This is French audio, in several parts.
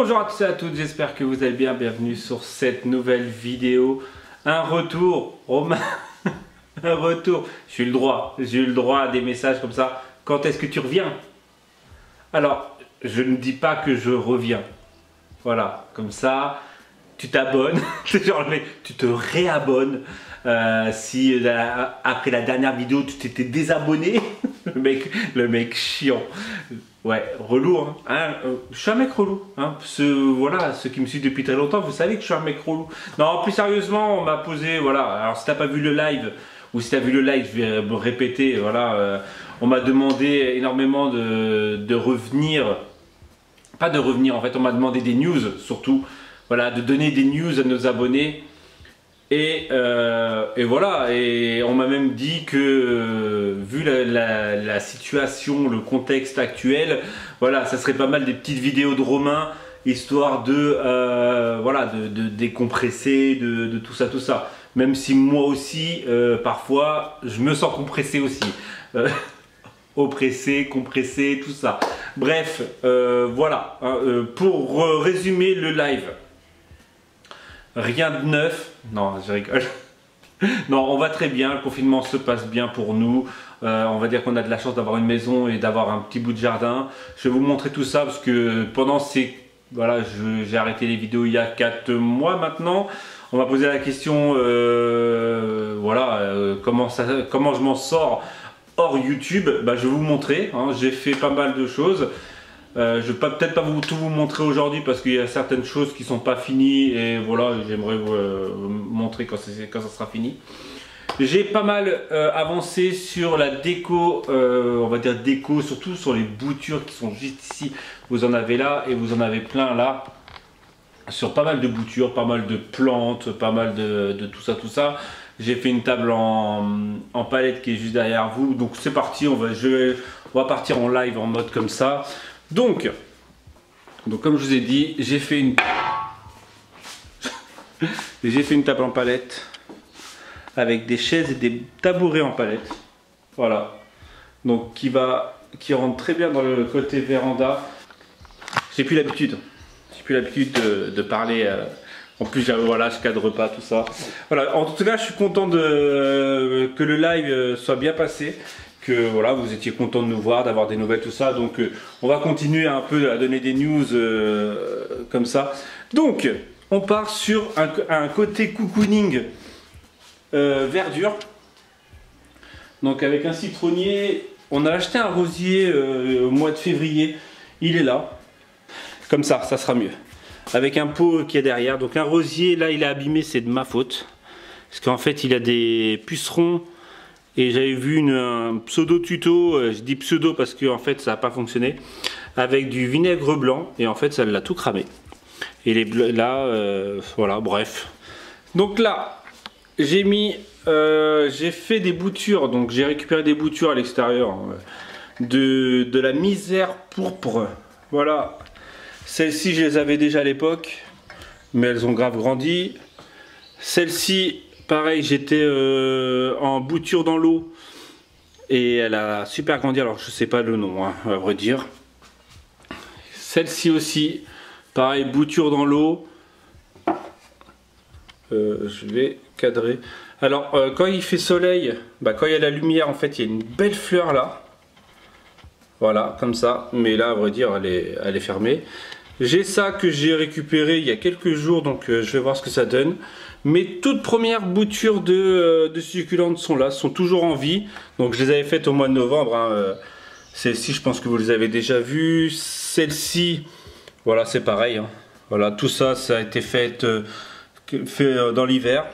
Bonjour à tous et à toutes, j'espère que vous allez bien, bienvenue sur cette nouvelle vidéo. Un retour, Romain, un retour. J'ai eu le droit à des messages comme ça. Quand est-ce que tu reviens? Alors, je ne dis pas que je reviens. Voilà, comme ça, tu t'abonnes, genre tu te réabonnes. Si après la dernière vidéo tu t'étais désabonné, le mec chiant. Ouais, relou, hein. Je suis un mec relou, hein. Voilà, ceux qui me suivent depuis très longtemps, vous savez que je suis un mec relou. Non, plus sérieusement, on m'a posé, voilà. Alors si t'as pas vu le live, ou si t'as vu le live, je vais me répéter, voilà. On m'a demandé énormément de revenir, pas de revenir, en fait, on m'a demandé des news, surtout, voilà, de donner des news à nos abonnés. Et voilà, et on m'a même dit que vu la situation, le contexte actuel, voilà, ça serait pas mal des petites vidéos de Romain, histoire voilà, de décompresser, de tout ça. Même si moi aussi, parfois, je me sens compressé aussi. Oppressé, compressé, tout ça. Bref, voilà, pour résumer le live. Rien de neuf, non je rigole. Non, on va très bien, le confinement se passe bien pour nous. On va dire qu'on a de la chance d'avoir une maison et d'avoir un petit bout de jardin. Je vais vous montrer tout ça parce que pendant ces... Voilà, j'ai arrêté les vidéos il y a 4 mois maintenant. On m'a posé la question, voilà, comment je m'en sors hors YouTube. Bah, je vais vous montrer, hein, j'ai fait pas mal de choses. Je ne vais peut-être pas tout vous montrer aujourd'hui parce qu'il y a certaines choses qui ne sont pas finies et voilà, j'aimerais vous montrer quand ça sera fini. J'ai pas mal avancé sur la déco, on va dire déco, surtout sur les boutures qui sont juste ici. Vous en avez là et vous en avez plein là. Sur pas mal de boutures, pas mal de plantes, pas mal de tout ça. J'ai fait une table en palette qui est juste derrière vous. Donc c'est parti, on va partir en live en mode comme ça. Donc comme je vous ai dit, j'ai fait une table en palette avec des chaises et des tabourets en palette. Voilà. Donc qui rentre très bien dans le côté véranda. J'ai plus l'habitude de parler. En plus, voilà, je cadre pas tout ça. Voilà. En tout cas, je suis content que le live soit bien passé. Que voilà, vous étiez content de nous voir, d'avoir des nouvelles, tout ça. Donc on va continuer un peu à donner des news comme ça. Donc on part sur un côté cocooning verdure. Donc avec un citronnier, on a acheté un rosier au mois de février. Il est là. Comme ça sera mieux. Avec un pot qui est derrière. Donc un rosier, là il est abîmé, c'est de ma faute. Parce qu'en fait il a des pucerons. Et j'avais vu un pseudo tuto, je dis pseudo parce que en fait ça n'a pas fonctionné, avec du vinaigre blanc et en fait ça l'a tout cramé. Et les bleus là, voilà, bref. Donc là, j'ai fait des boutures, donc j'ai récupéré des boutures à l'extérieur de la misère pourpre. Voilà, celles-ci je les avais déjà à l'époque, mais elles ont grave grandi. Celle-ci, pareil, j'étais en bouture dans l'eau et elle a super grandi, alors je sais pas le nom, hein, à vrai dire. Celle-ci aussi, pareil, bouture dans l'eau. Je vais cadrer. Alors quand il fait soleil, quand il y a la lumière, en fait il y a une belle fleur là. Voilà, comme ça, mais là à vrai dire elle est fermée. J'ai ça que j'ai récupéré il y a quelques jours, donc je vais voir ce que ça donne. Mes toutes premières boutures de succulentes sont là, sont toujours en vie. Donc je les avais faites au mois de novembre. Hein. Celle-ci, je pense que vous les avez déjà vues. Celle-ci, voilà, c'est pareil. Hein. Voilà, tout ça, ça a été fait dans l'hiver.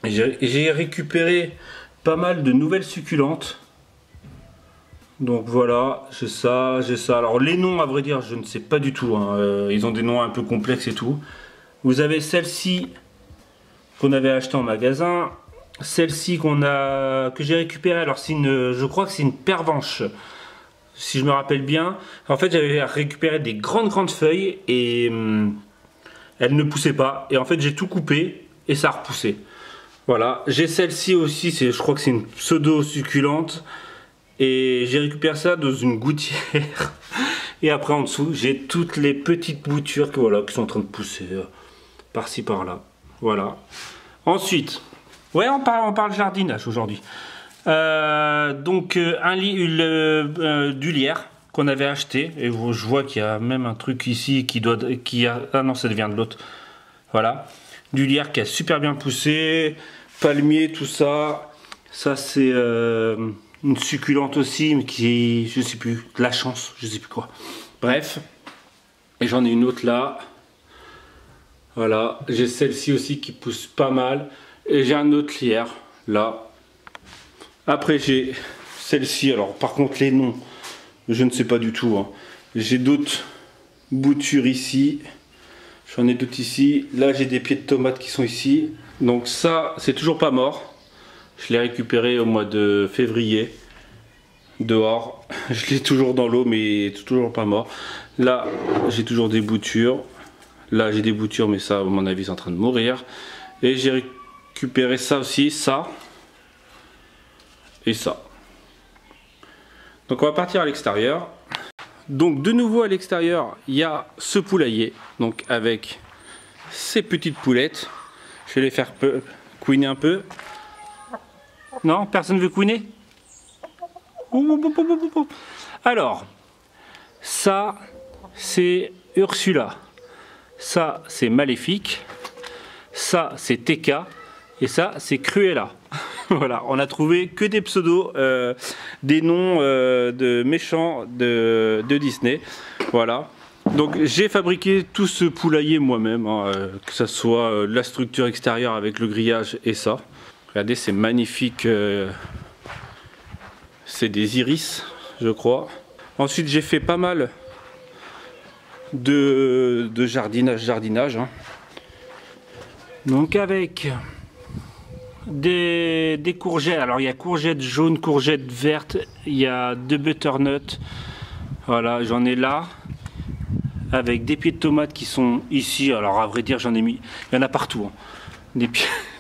J'ai récupéré pas mal de nouvelles succulentes. Donc voilà, j'ai ça. Alors les noms, à vrai dire, je ne sais pas du tout. Hein. Ils ont des noms un peu complexes et tout. Vous avez celle-ci qu'on avait acheté en magasin, celle-ci que j'ai récupérée. Alors je crois que c'est une pervenche, si je me rappelle bien. En fait, j'avais récupéré des grandes feuilles et elles ne poussaient pas. Et en fait, j'ai tout coupé et ça a repoussé. Voilà, j'ai celle-ci aussi. Je crois que c'est une pseudo succulente. Et j'ai récupéré ça dans une gouttière. Et après en dessous, j'ai toutes les petites boutures que, voilà, qui sont en train de pousser par-ci par-là. Voilà. Ensuite, ouais, on parle jardinage aujourd'hui. Donc du lierre qu'on avait acheté. Et je vois qu'il y a même un truc ici ah non, ça devient de l'autre. Voilà. Du lierre qui a super bien poussé. Palmier, tout ça. Ça, c'est une succulente aussi, mais qui est, je sais plus, de la chance, je sais plus quoi. Bref. Et j'en ai une autre là. Voilà. J'ai celle-ci aussi qui pousse pas mal. Et j'ai un autre lierre là. Après, j'ai celle-ci. Alors, par contre, les noms, je ne sais pas du tout. Hein. J'ai d'autres boutures ici. J'en ai d'autres ici. Là, j'ai des pieds de tomates qui sont ici. Donc ça, c'est toujours pas mort. Je l'ai récupéré au mois de février. Dehors. Je l'ai toujours dans l'eau, mais toujours pas mort. Là, j'ai toujours des boutures. Là, j'ai des boutures, mais ça, à mon avis, c'est en train de mourir. Et j'ai récupéré ça aussi, ça. Et ça. Donc on va partir à l'extérieur. Donc de nouveau à l'extérieur, il y a ce poulailler. Donc avec ces petites poulettes. Je vais les faire couiner un peu. Non, personne ne veut couiner? Alors, ça c'est Ursula. Ça c'est Maléfique. Ça c'est TK. Et ça c'est Cruella. Voilà, on a trouvé que des pseudos, des noms de méchants de Disney. Voilà. Donc j'ai fabriqué tout ce poulailler moi-même, hein, que ce soit la structure extérieure avec le grillage et ça. Regardez, c'est magnifique. C'est des iris, je crois. Ensuite, j'ai fait pas mal de jardinage. Hein. Donc avec des courgettes. Alors il y a courgettes jaunes, courgettes vertes, il y a 2 butternuts. Voilà, j'en ai là. Avec des pieds de tomates qui sont ici. Alors à vrai dire, j'en ai mis. Il y en a partout. Hein.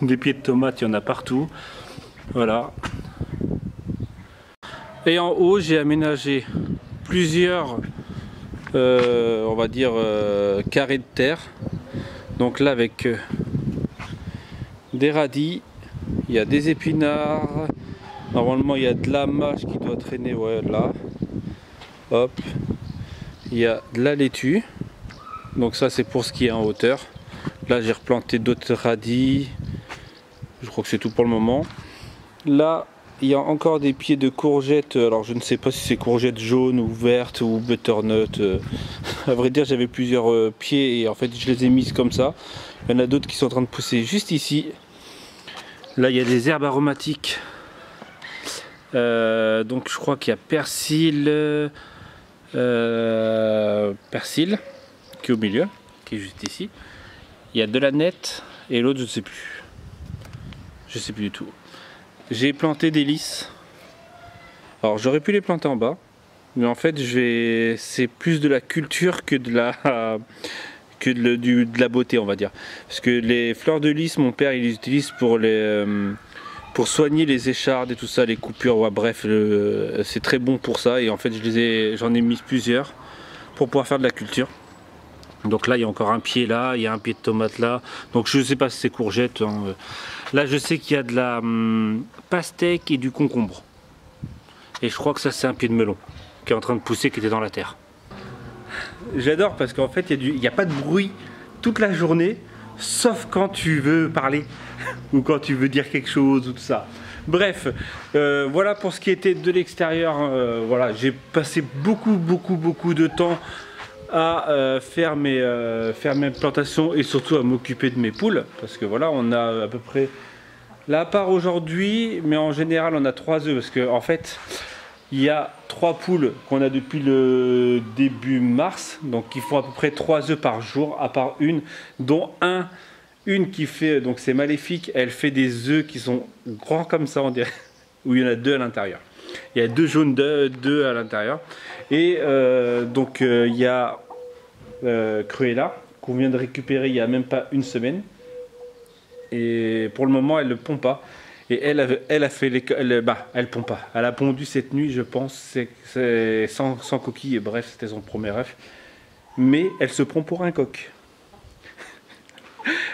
Des pieds de tomates, il y en a partout. Voilà. Et en haut, j'ai aménagé plusieurs, on va dire, carrés de terre. Donc là, avec des radis. Il y a des épinards. Normalement, il y a de la mâche qui doit traîner, ouais, là. Hop. Il y a de la laitue. Donc ça, c'est pour ce qui est en hauteur. Là, j'ai replanté d'autres radis. Je crois que c'est tout pour le moment. Là, il y a encore des pieds de courgettes. Alors, je ne sais pas si c'est courgettes jaunes ou vertes ou butternut. À vrai dire, j'avais plusieurs pieds et en fait, je les ai mises comme ça. Il y en a d'autres qui sont en train de pousser juste ici. Là, il y a des herbes aromatiques. Donc, je crois qu'il y a persil, qui est au milieu, qui est juste ici. Il y a de la nette et l'autre, je ne sais plus. Je ne sais plus du tout. J'ai planté des lys. Alors, j'aurais pu les planter en bas, mais en fait, c'est plus de la culture que de la beauté, on va dire. Parce que les fleurs de lys, mon père il les utilise pour soigner les échardes et tout ça, les coupures, ouais, bref, c'est très bon pour ça. Et en fait, j'en ai mis plusieurs pour pouvoir faire de la culture. Donc là, il y a encore un pied là, il y a un pied de tomate là. Donc je ne sais pas si c'est courgette. Hein. Là, je sais qu'il y a de la pastèque et du concombre. Et je crois que ça, c'est un pied de melon qui est en train de pousser, qui était dans la terre. J'adore parce qu'en fait, il n'y a pas de bruit toute la journée, sauf quand tu veux parler ou quand tu veux dire quelque chose ou tout ça. Bref, voilà pour ce qui était de l'extérieur. Voilà, j'ai passé beaucoup de temps à faire mes plantations et surtout à m'occuper de mes poules. Parce que voilà, on a à peu près, là à part aujourd'hui, mais en général on a 3 œufs. Parce que en fait, il y a 3 poules qu'on a depuis le début mars, donc qui font à peu près 3 œufs par jour, à part une, dont une qui fait, donc c'est Maléfique, elle fait des œufs qui sont grands comme ça, on dirait, où il y en a 2 à l'intérieur. Il y a 2 jaunes d'œufs à l'intérieur. Et donc il y a Cruella, qu'on vient de récupérer il n'y a même pas une semaine. Et pour le moment, elle ne pond pas. Et elle a fait elle pond pas. Elle a pondu cette nuit, je pense, c'est sans coquille. Bref, c'était son premier rêve. Mais elle se prend pour un coq.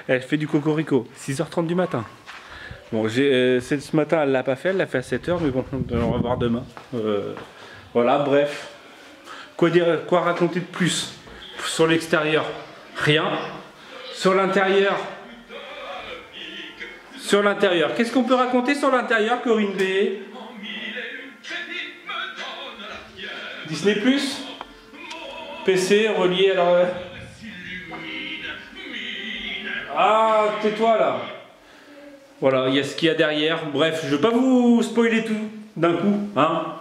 Elle fait du cocorico. 6h30 du matin. Bon, ce matin, elle l'a pas fait. Elle l'a fait à 7h, mais bon, on va voir demain. Voilà, bref. Quoi raconter de plus? Sur l'extérieur, rien. Sur l'intérieur. Sur l'intérieur. Qu'est-ce qu'on peut raconter sur l'intérieur, Corinne B? Disney+, PC, relié alors... Ah, tais-toi là. Voilà, il y a ce qu'il y a derrière. Bref, je ne veux pas vous spoiler tout d'un coup, hein?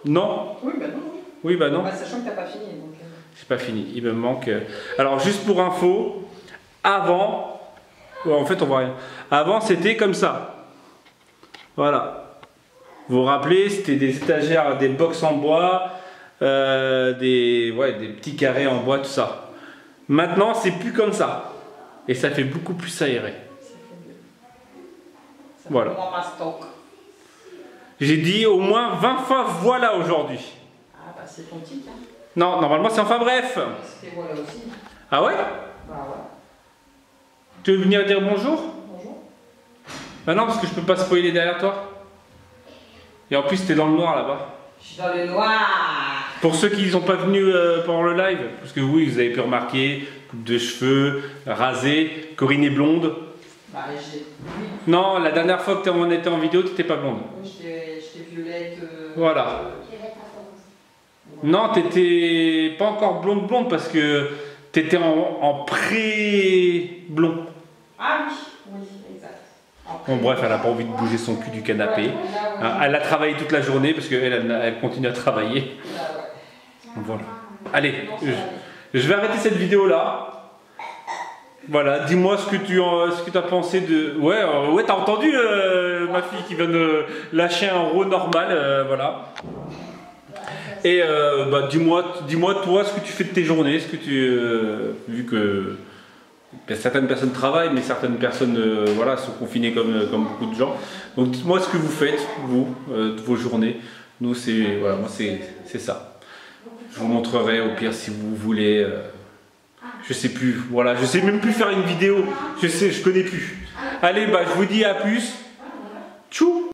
Non? Oui, bah non. Oui, bah non. Bah, sachant que t'as pas fini. Donc... C'est pas fini, il me manque... Alors, juste pour info, avant... En fait, on voit rien. Avant, c'était comme ça. Voilà. Vous vous rappelez, c'était des étagères, des box en bois, des petits carrés en bois, tout ça. Maintenant, c'est plus comme ça. Et ça fait beaucoup plus aéré. Voilà. J'ai dit au moins 20 fois voilà aujourd'hui. Ah bah c'est ton tic, hein. Non, normalement c'est enfin bref. C'était voilà aussi. Ah ouais? Bah ouais. Tu veux venir dire bonjour? Bonjour. Bah non, parce que je peux pas spoiler derrière toi. Et en plus, t'es dans le noir là-bas. Je suis dans le noir. Pour ceux qui ne sont pas venus pendant le live, parce que oui, vous avez pu remarquer, coupe de cheveux, rasée, Corinne est blonde. Bah j'ai... Non, la dernière fois que on était en vidéo, tu n'étais pas blonde. J'étais violette. Voilà. Non, t'étais pas encore blonde parce que t'étais en pré-blond. Ah oui, oui, exact. Bon, bref, elle n'a pas envie de bouger son cul du canapé. Elle a travaillé toute la journée parce qu'elle continue à travailler. Voilà. Allez, je vais arrêter cette vidéo là. Voilà, dis-moi ce que tu as pensé de... Ouais, t'as entendu ma fille qui vient de lâcher un rot normal, voilà. Et bah, dis-moi toi ce que tu fais de tes journées, ce que tu... vu que certaines personnes travaillent, mais certaines personnes voilà, sont confinées comme beaucoup de gens. Donc dites-moi ce que vous faites, vous, de vos journées. Nous, c'est voilà, moi c'est ça. Je vous montrerai au pire si vous voulez. Je sais plus, voilà, je sais même plus faire une vidéo. Je connais plus. Allez, bah je vous dis à plus.